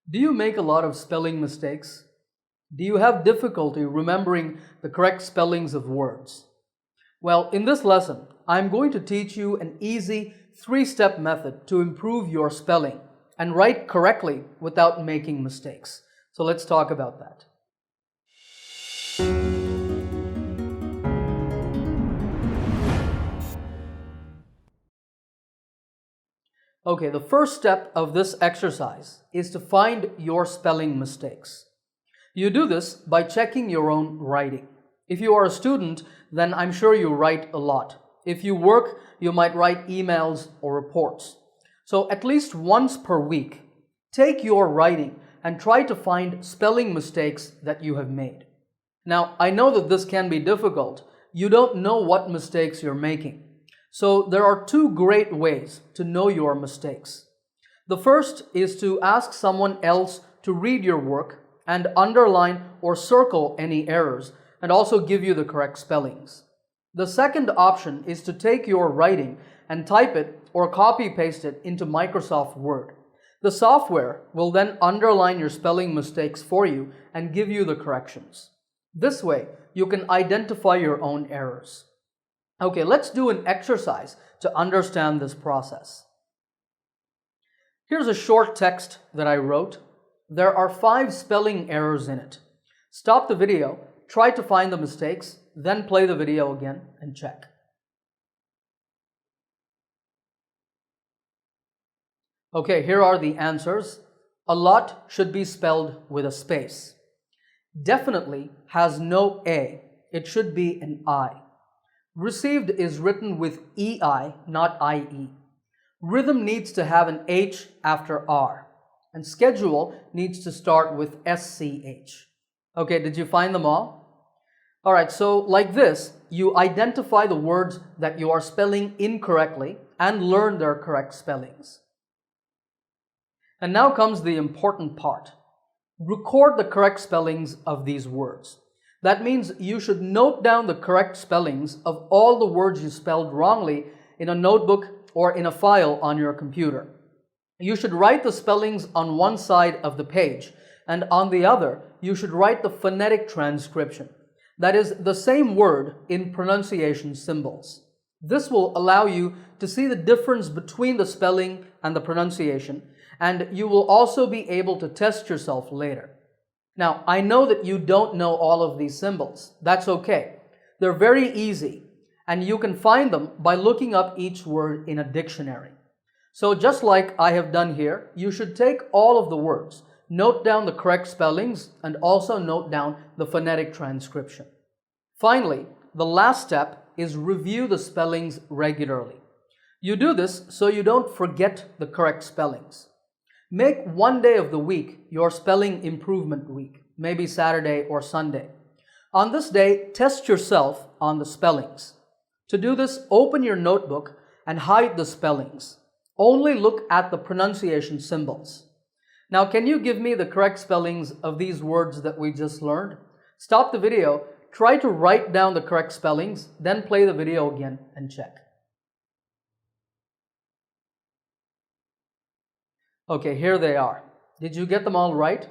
Do you make a lot of spelling mistakes? Do you have difficulty remembering the correct spellings of words? Well, in this lesson, I'm going to teach you an easy 3-step method to improve your spelling and write correctly without making mistakes. So let's talk about that. Okay, the first step of this exercise is to find your spelling mistakes. You do this by checking your own writing. If you are a student, then I'm sure you write a lot. If you work, you might write emails or reports. So at least once per week, take your writing and try to find spelling mistakes that you have made. Now, I know that this can be difficult. You don't know what mistakes you're making. So there are 2 great ways to know your mistakes. The first is to ask someone else to read your work and underline or circle any errors and also give you the correct spellings. The second option is to take your writing and type it or copy-paste it into Microsoft Word. The software will then underline your spelling mistakes for you and give you the corrections. This way, you can identify your own errors. Okay, let's do an exercise to understand this process. Here's a short text that I wrote. There are 5 spelling errors in it. Stop the video, try to find the mistakes, then play the video again and check. Okay, here are the answers. A lot should be spelled with a space. Definitely has no A. It should be an I. Received is written with EI, not IE. Rhythm needs to have an H after R. And schedule needs to start with SCH. Okay, did you find them all? Alright, so like this, you identify the words that you are spelling incorrectly and learn their correct spellings. And now comes the important part. Record the correct spellings of these words. That means you should note down the correct spellings of all the words you spelled wrongly in a notebook or in a file on your computer. You should write the spellings on one side of the page, and on the other, you should write the phonetic transcription. That is, the same word in pronunciation symbols. This will allow you to see the difference between the spelling and the pronunciation, and you will also be able to test yourself later. Now, I know that you don't know all of these symbols. That's okay. They're very easy, and you can find them by looking up each word in a dictionary. So just like I have done here, you should take all of the words, note down the correct spellings, and also note down the phonetic transcription. Finally, the last step is review the spellings regularly. You do this so you don't forget the correct spellings. Make one day of the week your spelling improvement week, maybe Saturday or Sunday. On this day, test yourself on the spellings. To do this, open your notebook and hide the spellings. Only look at the pronunciation symbols. Now, can you give me the correct spellings of these words that we just learned? Stop the video, try to write down the correct spellings, then play the video again and check. Okay, here they are. Did you get them all right?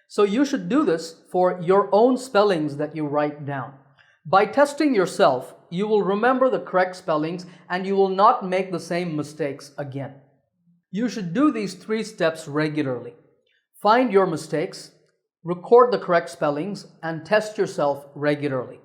So you should do this for your own spellings that you write down. By testing yourself, you will remember the correct spellings and you will not make the same mistakes again. You should do these 3 steps regularly. Find your mistakes, record the correct spellings, and test yourself regularly.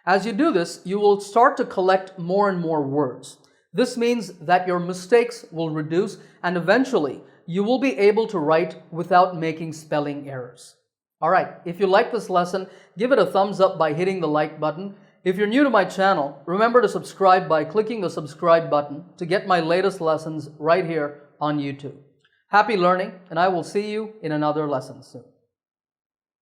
As you do this, you will start to collect more and more words. This means that your mistakes will reduce and eventually you will be able to write without making spelling errors. Alright, if you like this lesson, give it a thumbs up by hitting the like button. If you're new to my channel, remember to subscribe by clicking the subscribe button to get my latest lessons right here on YouTube. Happy learning, and I will see you in another lesson soon.